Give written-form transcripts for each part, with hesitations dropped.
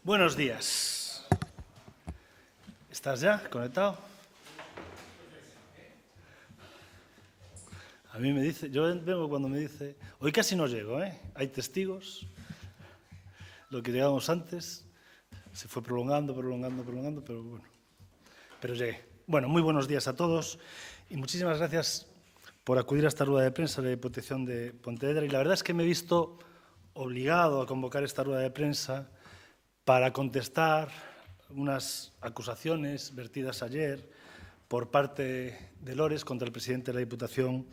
Buenos días. ¿Estás ya conectado? A mí me dice, yo vengo cuando me dice, hoy casi no llego, hay testigos, lo que llegamos antes se fue prolongando, pero bueno, pero llegué. Bueno, muy buenos días a todos y muchísimas gracias por acudir a esta rueda de prensa de la Diputación de Pontevedra, y la verdad es que me he visto obligado a convocar esta rueda de prensa para contestar unas acusaciones vertidas ayer por parte de Lores contra el presidente de la Diputación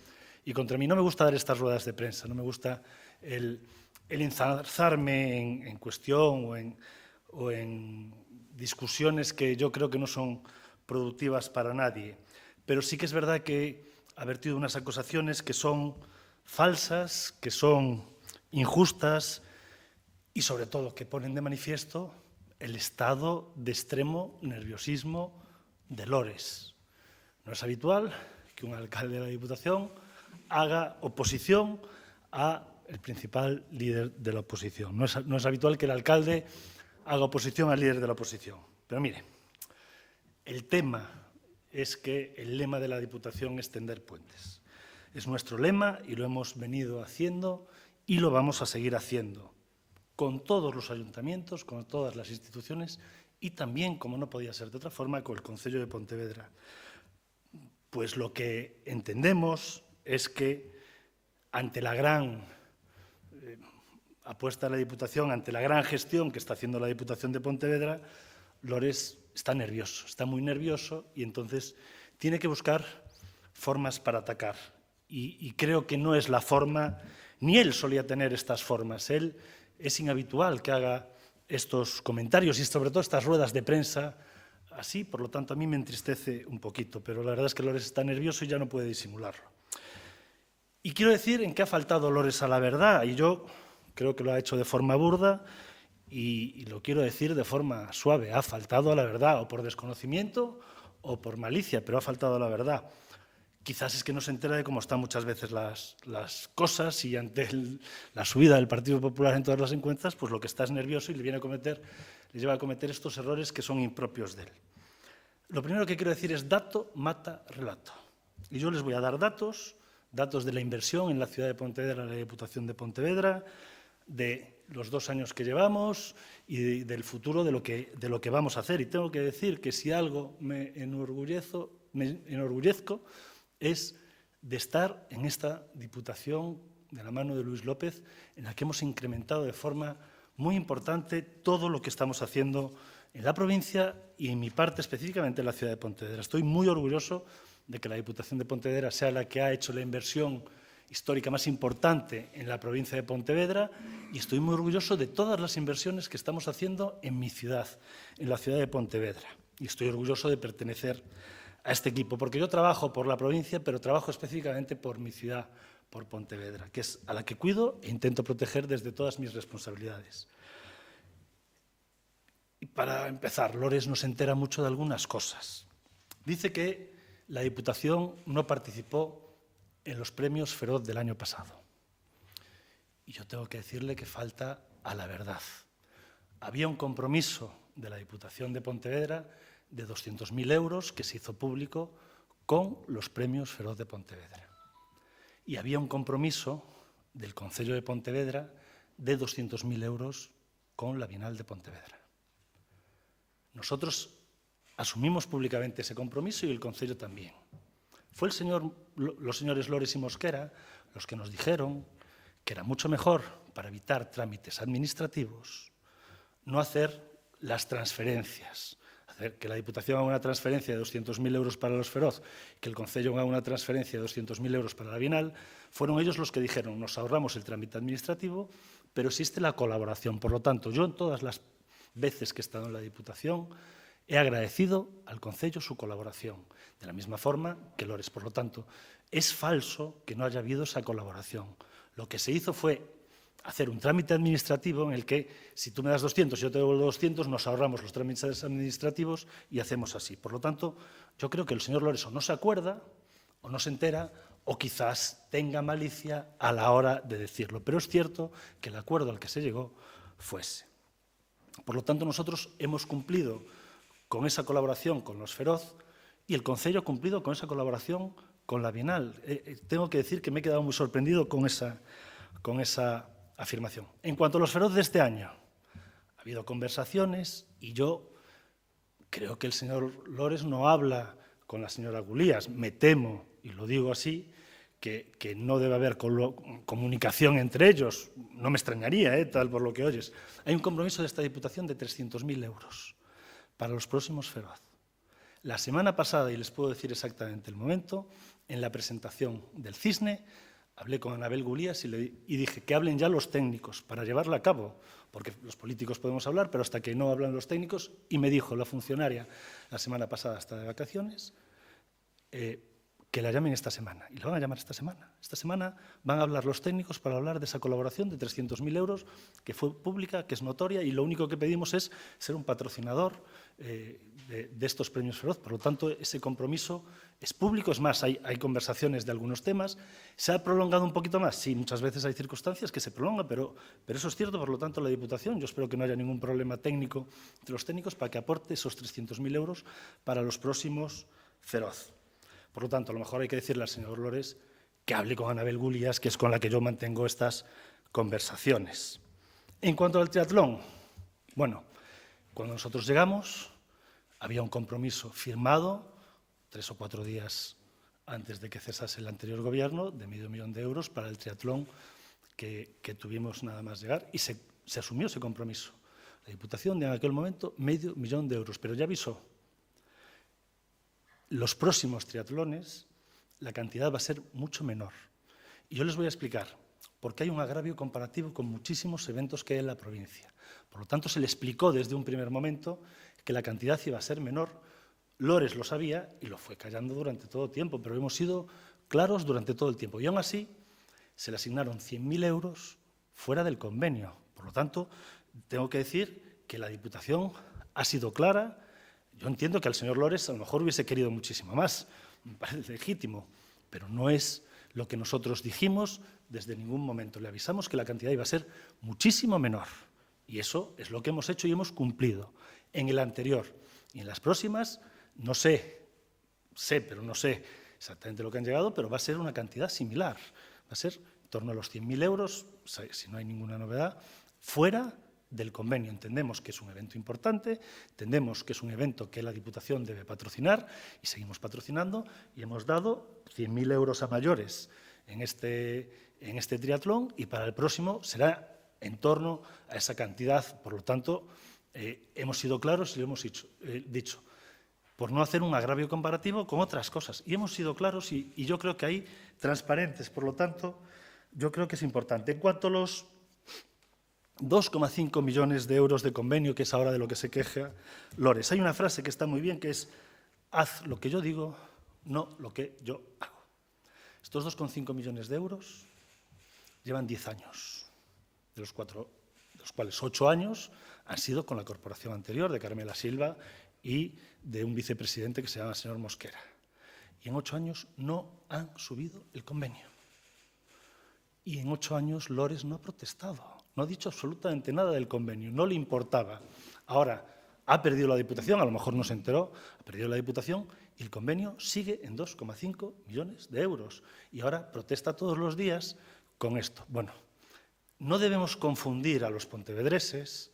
y contra mí. No me gusta dar estas ruedas de prensa, no me gusta el enzarzarme en cuestión o en discusiones que yo creo que no son productivas para nadie. Pero sí que es verdad que ha vertido unas acusaciones que son falsas, que son injustas y, sobre todo, que ponen de manifiesto el estado de extremo nerviosismo de Lores. No es habitual que un alcalde de la Diputación haga oposición al principal líder de la oposición. No es habitual que el alcalde haga oposición al líder de la oposición. Pero mire, el tema es que el lema de la Diputación es tender puentes. Es nuestro lema y lo hemos venido haciendo y lo vamos a seguir haciendo con todos los ayuntamientos, con todas las instituciones y también, como no podía ser de otra forma, con el Concello de Pontevedra. Pues lo que entendemos es que ante la gran apuesta de la Diputación, ante la gran gestión que está haciendo la Diputación de Pontevedra, Lores está nervioso, está muy nervioso y entonces tiene que buscar formas para atacar. Y creo que no es la forma, ni él solía tener estas formas. Él es inhabitual que haga estos comentarios y sobre todo estas ruedas de prensa así, por lo tanto a mí me entristece un poquito, pero la verdad es que Lores está nervioso y ya no puede disimularlo. Y quiero decir en qué ha faltado Lores a la verdad, y yo creo que lo ha hecho de forma burda y lo quiero decir de forma suave. Ha faltado a la verdad, o por desconocimiento o por malicia, pero ha faltado a la verdad. Quizás es que no se entera de cómo están muchas veces las cosas y ante la subida del Partido Popular en todas las encuestas, pues lo que está es nervioso y le lleva a cometer estos errores que son impropios de él. Lo primero que quiero decir es dato mata relato. Y yo les voy a dar datos de la inversión en la ciudad de Pontevedra, en la Diputación de Pontevedra, de los 2 años que llevamos y del futuro de lo que vamos a hacer. Y tengo que decir que si algo me enorgullezco es de estar en esta Diputación de la mano de Luis López, en la que hemos incrementado de forma muy importante todo lo que estamos haciendo en la provincia y en mi parte específicamente en la ciudad de Pontevedra. Estoy muy orgulloso de que la Diputación de Pontevedra sea la que ha hecho la inversión histórica más importante en la provincia de Pontevedra y estoy muy orgulloso de todas las inversiones que estamos haciendo en mi ciudad, en la ciudad de Pontevedra. Y estoy orgulloso de pertenecer a este equipo, porque yo trabajo por la provincia, pero trabajo específicamente por mi ciudad, por Pontevedra, que es a la que cuido e intento proteger desde todas mis responsabilidades. Y para empezar, Lores nos entera mucho de algunas cosas. Dice que la Diputación no participó en los premios Feroz del año pasado. Y yo tengo que decirle que falta a la verdad. Había un compromiso de la Diputación de Pontevedra de 200.000 euros que se hizo público con los premios Feroz de Pontevedra. Y había un compromiso del Concello de Pontevedra de 200.000 euros con la Bienal de Pontevedra. Nosotros asumimos públicamente ese compromiso y el Concello también. Fue los señores Lores y Mosquera los que nos dijeron que era mucho mejor, para evitar trámites administrativos, no hacer las transferencias. Hacer que la Diputación haga una transferencia de 200.000 euros para los Feroz, que el Concello haga una transferencia de 200.000 euros para la Bienal. Fueron ellos los que dijeron, nos ahorramos el trámite administrativo, pero existe la colaboración. Por lo tanto, yo en todas las veces que he estado en la Diputación he agradecido al Concello su colaboración, de la misma forma que Lores. Por lo tanto, es falso que no haya habido esa colaboración. Lo que se hizo fue hacer un trámite administrativo en el que, si tú me das 200 y yo te devuelvo 200, nos ahorramos los trámites administrativos y hacemos así. Por lo tanto, yo creo que el señor Lores o no se acuerda, o no se entera, o quizás tenga malicia a la hora de decirlo. Pero es cierto que el acuerdo al que se llegó fue ese. Por lo tanto, nosotros hemos cumplido con esa colaboración con los Feroz y el Concello ha cumplido con esa colaboración con la Bienal. Tengo que decir que me he quedado muy sorprendido con esa afirmación. En cuanto a los Feroz de este año, ha habido conversaciones y yo creo que el señor Lores no habla con la señora Gulías. Me temo, y lo digo así, que no debe haber comunicación entre ellos. No me extrañaría, tal por lo que oyes. Hay un compromiso de esta Diputación de 300.000 euros para los próximos Feroz. La semana pasada, y les puedo decir exactamente el momento, en la presentación del Cisne, hablé con Anabel Gulías y dije que hablen ya los técnicos para llevarla a cabo, porque los políticos podemos hablar, pero hasta que no hablan los técnicos, y me dijo la funcionaria la semana pasada, hasta de vacaciones, que la llamen esta semana. Y la van a llamar esta semana. Esta semana van a hablar los técnicos para hablar de esa colaboración de 300.000 euros, que fue pública, que es notoria, y lo único que pedimos es ser un patrocinador de estos premios Feroz. Por lo tanto, ese compromiso es público. Es más, hay conversaciones de algunos temas. ¿Se ha prolongado un poquito más? Sí, muchas veces hay circunstancias que se prolongan, pero eso es cierto. Por lo tanto, la Diputación, yo espero que no haya ningún problema técnico entre los técnicos para que aporte esos 300.000 euros para los próximos Feroz. Por lo tanto, a lo mejor hay que decirle al señor Lores que hable con Anabel Gulías, que es con la que yo mantengo estas conversaciones. En cuanto al triatlón, bueno, cuando nosotros llegamos había un compromiso firmado 3 o 4 días antes de que cesase el anterior gobierno de $500.000 de euros para el triatlón que tuvimos nada más llegar y se asumió ese compromiso. La Diputación de en aquel momento $500.000 de euros, pero ya avisó. Los próximos triatlones, la cantidad va a ser mucho menor. Y yo les voy a explicar, porque hay un agravio comparativo con muchísimos eventos que hay en la provincia. Por lo tanto, se le explicó desde un primer momento que la cantidad iba a ser menor. Lores lo sabía y lo fue callando durante todo el tiempo, pero hemos sido claros durante todo el tiempo. Y aún así, se le asignaron 100.000 euros fuera del convenio. Por lo tanto, tengo que decir que la Diputación ha sido clara. Yo entiendo que al señor Lores a lo mejor hubiese querido muchísimo más, me parece legítimo, pero no es lo que nosotros dijimos desde ningún momento. Le avisamos que la cantidad iba a ser muchísimo menor y eso es lo que hemos hecho y hemos cumplido. En el anterior y en las próximas, no sé, pero no sé exactamente lo que han llegado, pero va a ser una cantidad similar. Va a ser en torno a los 100.000 euros, si no hay ninguna novedad, fuera del convenio. Entendemos que es un evento importante, entendemos que es un evento que la Diputación debe patrocinar y seguimos patrocinando y hemos dado 100.000 euros a mayores en este triatlón y para el próximo será en torno a esa cantidad. Por lo tanto, hemos sido claros y lo hemos dicho, por no hacer un agravio comparativo con otras cosas. Y hemos sido claros y yo creo que hay transparentes. Por lo tanto, yo creo que es importante. En cuanto a los 2,5 millones de euros de convenio, que es ahora de lo que se queja Lores. Hay una frase que está muy bien, que es haz lo que yo digo, no lo que yo hago. Estos 2,5 millones de euros llevan 10 años, de los cuales 8 años han sido con la corporación anterior, de Carmela Silva, y de un vicepresidente que se llama el señor Mosquera. Y en 8 años no han subido el convenio. Y en 8 años Lores no ha protestado. No ha dicho absolutamente nada del convenio, no le importaba. Ahora, ha perdido la Diputación, a lo mejor no se enteró, ha perdido la Diputación y el convenio sigue en 2,5 millones de euros. Y ahora protesta todos los días con esto. Bueno, no debemos confundir a los pontevedreses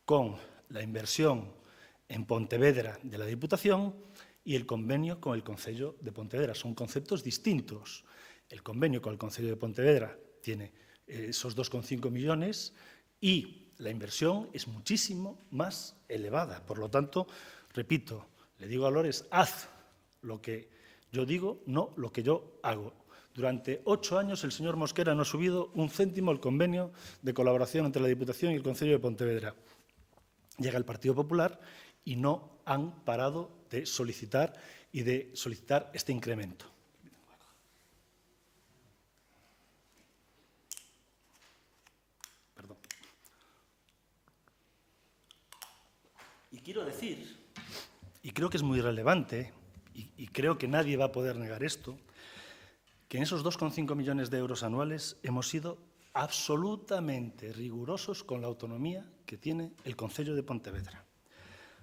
con la inversión en Pontevedra de la Diputación y el convenio con el Concello de Pontevedra. Son conceptos distintos. El convenio con el Concello de Pontevedra tiene esos 2,5 millones y la inversión es muchísimo más elevada. Por lo tanto, repito, le digo a Lores, haz lo que yo digo, no lo que yo hago. Durante 8 años el señor Mosquera no ha subido un céntimo el convenio de colaboración entre la Diputación y el Concello de Pontevedra. Llega el Partido Popular y no han parado de solicitar este incremento. Y quiero decir, y creo que es muy relevante, y creo que nadie va a poder negar esto, que en esos 2,5 millones de euros anuales hemos sido absolutamente rigurosos con la autonomía que que tiene el Concello de Pontevedra.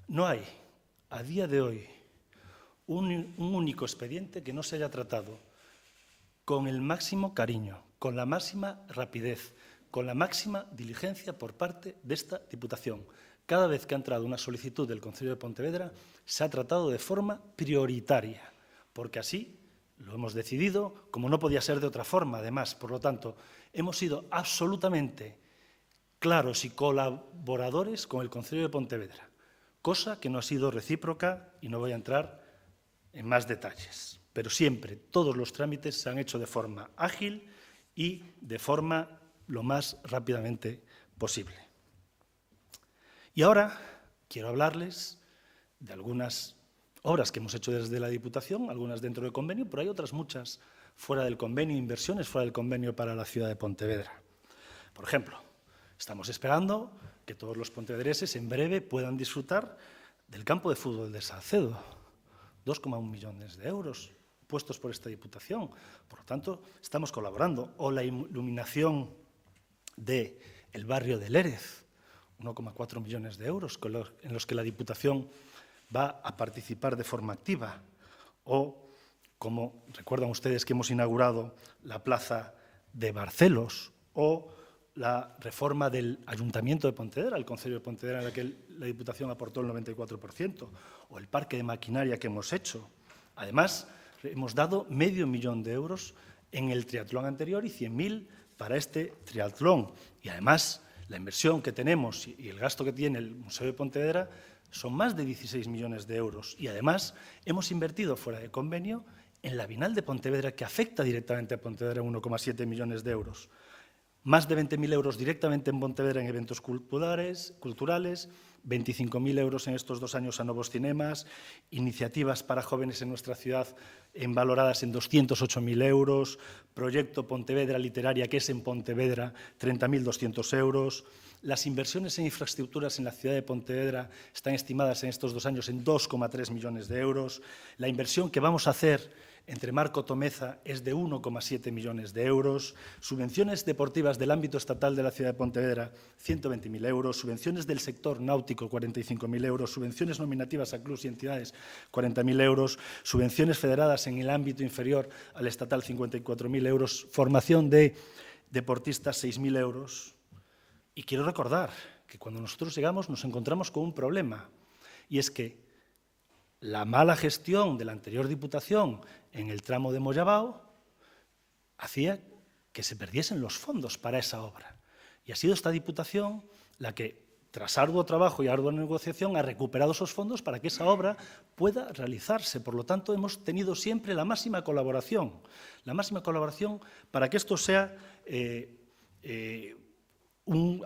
No hay, a día de hoy, un único expediente que no se haya tratado con el máximo cariño, con la máxima rapidez, con la máxima diligencia por parte de esta Diputación. Cada vez que ha entrado una solicitud del Concello de Pontevedra, se ha tratado de forma prioritaria, porque así lo hemos decidido, como no podía ser de otra forma, además. Por lo tanto, hemos sido absolutamente claros y colaboradores con el Concello de Pontevedra, cosa que no ha sido recíproca y no voy a entrar en más detalles. Pero siempre, todos los trámites se han hecho de forma ágil y de forma lo más rápidamente posible. Y ahora quiero hablarles de algunas obras que hemos hecho desde la Diputación, algunas dentro del convenio, pero hay otras muchas fuera del convenio, inversiones fuera del convenio para la ciudad de Pontevedra. Por ejemplo, estamos esperando que todos los pontevedreses en breve puedan disfrutar del campo de fútbol de Salcedo, 2,1 millones de euros puestos por esta Diputación. Por lo tanto, estamos colaborando. O la iluminación del barrio de Lérez, 1,4 millones de euros en los que la Diputación va a participar de forma activa. O, como recuerdan ustedes que hemos inaugurado la plaza de Barcelos, o la reforma del Ayuntamiento de Pontevedra, el Concello de Pontevedra, en la que la Diputación aportó el 94%, o el parque de maquinaria que hemos hecho. Además, hemos dado $500,000 de euros en el triatlón anterior y 100.000 para este triatlón. Y además, la inversión que tenemos y el gasto que tiene el Museo de Pontevedra son más de 16 millones de euros. Y además, hemos invertido fuera de convenio en la Bienal de Pontevedra, que afecta directamente a Pontevedra 1,7 millones de euros. Más de 20.000 euros directamente en Pontevedra en eventos culturales, 25.000 euros en estos 2 años a nuevos cinemas, iniciativas para jóvenes en nuestra ciudad valoradas en 208.000 euros, proyecto Pontevedra Literaria, que es en Pontevedra, 30.200 euros. Las inversiones en infraestructuras en la ciudad de Pontevedra están estimadas en estos 2 años en 2,3 millones de euros. La inversión que vamos a hacer entre Marco Tomeza es de 1,7 millones de euros, subvenciones deportivas del ámbito estatal de la ciudad de Pontevedra, 120.000 euros, subvenciones del sector náutico, 45.000 euros, subvenciones nominativas a clubs y entidades, 40.000 euros, subvenciones federadas en el ámbito inferior al estatal, 54.000 euros, formación de deportistas, 6.000 euros. Y quiero recordar que cuando nosotros llegamos nos encontramos con un problema, y es que la mala gestión de la anterior Diputación en el tramo de Moyabao hacía que se perdiesen los fondos para esa obra. Y ha sido esta Diputación la que, tras arduo trabajo y ardua negociación, ha recuperado esos fondos para que esa obra pueda realizarse. Por lo tanto, hemos tenido siempre la máxima colaboración para que esto sea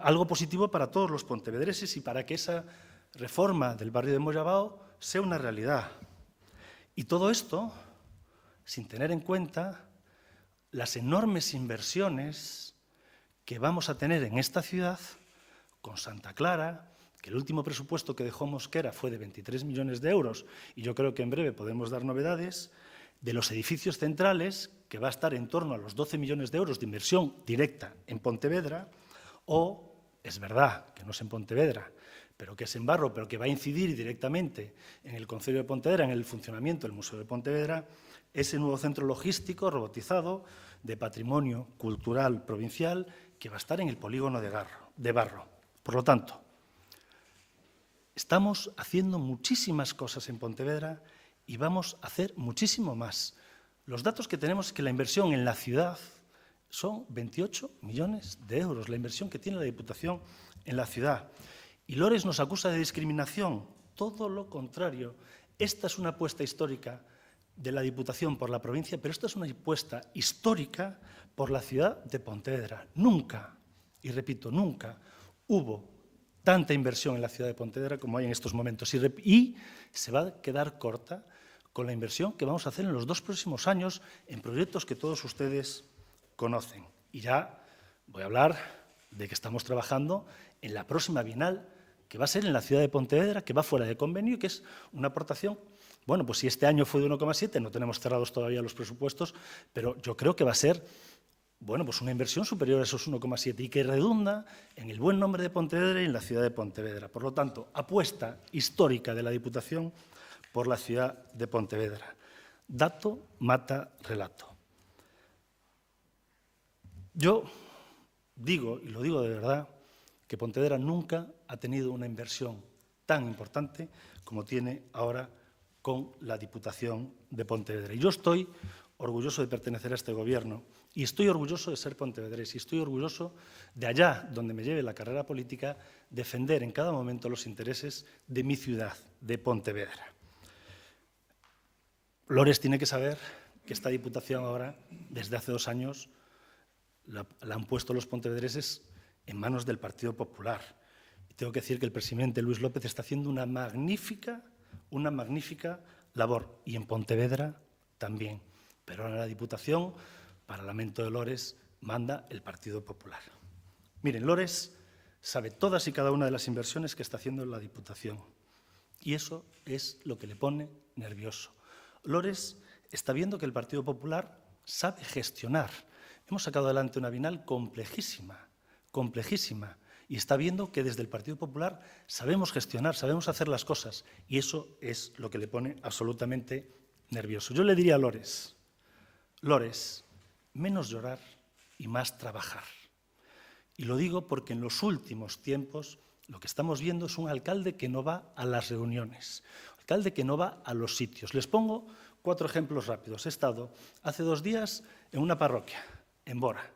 algo positivo para todos los pontevedreses y para que esa reforma del barrio de Moyabao sea una realidad. Y todo esto sin tener en cuenta las enormes inversiones que vamos a tener en esta ciudad con Santa Clara, que el último presupuesto que dejó Mosquera fue de 23 millones de euros, y yo creo que en breve podemos dar novedades, de los edificios centrales, que va a estar en torno a los 12 millones de euros de inversión directa en Pontevedra, o, es verdad que no es en Pontevedra, pero que es en Barro, pero que va a incidir directamente en el Concello de Pontevedra, en el funcionamiento del Museo de Pontevedra, ese nuevo centro logístico robotizado de patrimonio cultural provincial que va a estar en el polígono de Barro. Por lo tanto, estamos haciendo muchísimas cosas en Pontevedra y vamos a hacer muchísimo más. Los datos que tenemos es que la inversión en la ciudad son 28 millones de euros, la inversión que tiene la Diputación en la ciudad. Y Lores nos acusa de discriminación. Todo lo contrario. Esta es una apuesta histórica de la Diputación por la provincia, pero esta es una apuesta histórica por la ciudad de Pontevedra. Nunca, y repito, nunca hubo tanta inversión en la ciudad de Pontevedra como hay en estos momentos. Y se va a quedar corta con la inversión que vamos a hacer en los 2 próximos años en proyectos que todos ustedes conocen. Y ya voy a hablar de que estamos trabajando en la próxima Bienal, que va a ser en la ciudad de Pontevedra, que va fuera de convenio, que es una aportación. Bueno, pues si este año fue de 1,7, no tenemos cerrados todavía los presupuestos, pero yo creo que va a ser bueno, pues una inversión superior a esos 1,7 y que redunda en el buen nombre de Pontevedra y en la ciudad de Pontevedra. Por lo tanto, apuesta histórica de la Diputación por la ciudad de Pontevedra. Dato mata relato. Yo digo, y lo digo de verdad, que Pontevedra nunca ha tenido una inversión tan importante como tiene ahora con la Diputación de Pontevedra. Y yo estoy orgulloso de pertenecer a este Gobierno y estoy orgulloso de ser pontevedrés y estoy orgulloso de allá donde me lleve la carrera política defender en cada momento los intereses de mi ciudad, de Pontevedra. Lores tiene que saber que esta Diputación ahora, desde hace 2 años, la han puesto los pontevedreses en manos del Partido Popular. Y tengo que decir que el presidente Luis López está haciendo una magnífica labor, y en Pontevedra también. Pero ahora en la Diputación, para lamento de Lores, manda el Partido Popular. Miren, Lores sabe todas y cada una de las inversiones que está haciendo la Diputación. Y eso es lo que le pone nervioso. Lores está viendo que el Partido Popular sabe gestionar. Hemos sacado adelante una bienal complejísima, y está viendo que desde el Partido Popular sabemos gestionar, sabemos hacer las cosas, y eso es lo que le pone absolutamente nervioso. Yo le diría a Lores, menos llorar y más trabajar. Y lo digo porque en los últimos tiempos lo que estamos viendo es un alcalde que no va a las reuniones, un alcalde que no va a los sitios. Les pongo 4 ejemplos rápidos. He estado hace 2 días en una parroquia, en Bora.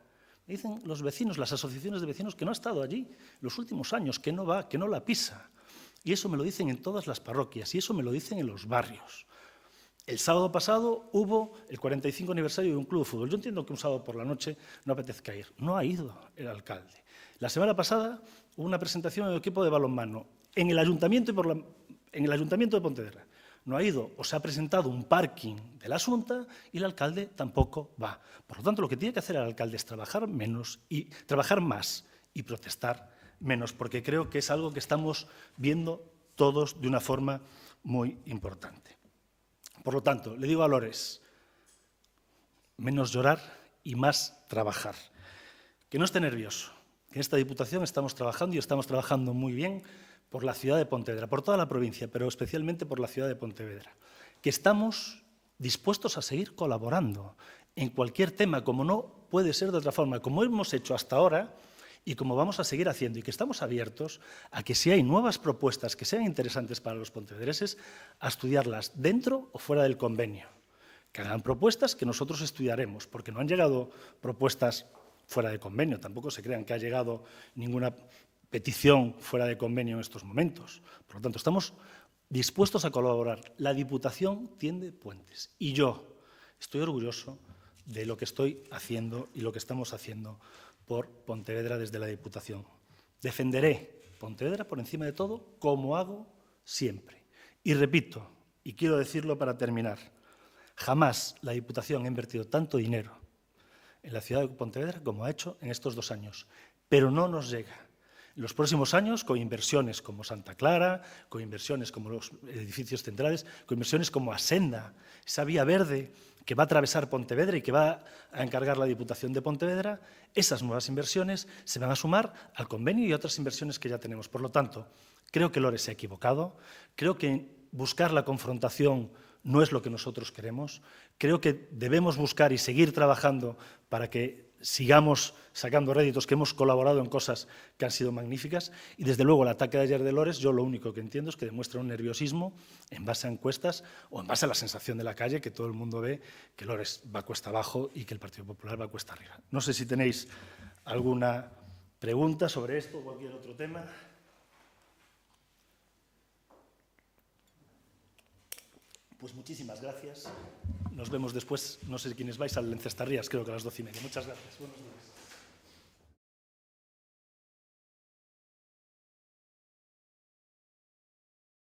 Me dicen los vecinos, las asociaciones de vecinos, que no ha estado allí los últimos años, que no va, que no la pisa. Y eso me lo dicen en todas las parroquias, y eso me lo dicen en los barrios. El sábado pasado hubo el 45 aniversario de un club de fútbol. Yo entiendo que un sábado por la noche no apetezca ir. No ha ido el alcalde. La semana pasada hubo una presentación del equipo de balonmano en el Ayuntamiento de Pontevedra. No ha ido o se ha presentado un parking de la Xunta y el alcalde tampoco va. Por lo tanto, lo que tiene que hacer el alcalde es trabajar más y protestar menos, porque creo que es algo que estamos viendo todos de una forma muy importante. Por lo tanto, le digo a Lores, menos llorar y más trabajar. Que no esté nervioso, que en esta Diputación estamos trabajando y estamos trabajando muy bien por la ciudad de Pontevedra, por toda la provincia, pero especialmente por la ciudad de Pontevedra. Que estamos dispuestos a seguir colaborando en cualquier tema, como no puede ser de otra forma, como hemos hecho hasta ahora y como vamos a seguir haciendo, y que estamos abiertos a que si hay nuevas propuestas que sean interesantes para los pontevedreses, a estudiarlas dentro o fuera del convenio. Que hagan propuestas que nosotros estudiaremos, porque no han llegado propuestas fuera de convenio, tampoco se crean que ha llegado ninguna petición fuera de convenio en estos momentos. Por lo tanto, estamos dispuestos a colaborar. La Diputación tiende puentes y yo estoy orgulloso de lo que estoy haciendo y lo que estamos haciendo por Pontevedra desde la Diputación. Defenderé Pontevedra por encima de todo, como hago siempre. Y repito, y quiero decirlo para terminar, jamás la Diputación ha invertido tanto dinero en la ciudad de Pontevedra como ha hecho en estos 2 años, pero no nos llega. En los próximos años, con inversiones como Santa Clara, con inversiones como los edificios centrales, con inversiones como Asenda, esa vía verde que va a atravesar Pontevedra y que va a encargar la Diputación de Pontevedra, esas nuevas inversiones se van a sumar al convenio y a otras inversiones que ya tenemos. Por lo tanto, creo que Lores se ha equivocado, creo que buscar la confrontación no es lo que nosotros queremos, creo que debemos buscar y seguir trabajando para que sigamos sacando réditos, que hemos colaborado en cosas que han sido magníficas, y desde luego el ataque de ayer de Lores, yo lo único que entiendo es que demuestra un nerviosismo en base a encuestas o en base a la sensación de la calle, que todo el mundo ve que Lores va cuesta abajo y que el Partido Popular va cuesta arriba. No sé si tenéis alguna pregunta sobre esto o cualquier otro tema. Pues muchísimas gracias. Nos vemos después, no sé quiénes vais, al Lencestarrías, creo que a las 12:30. Muchas gracias. Buenos días.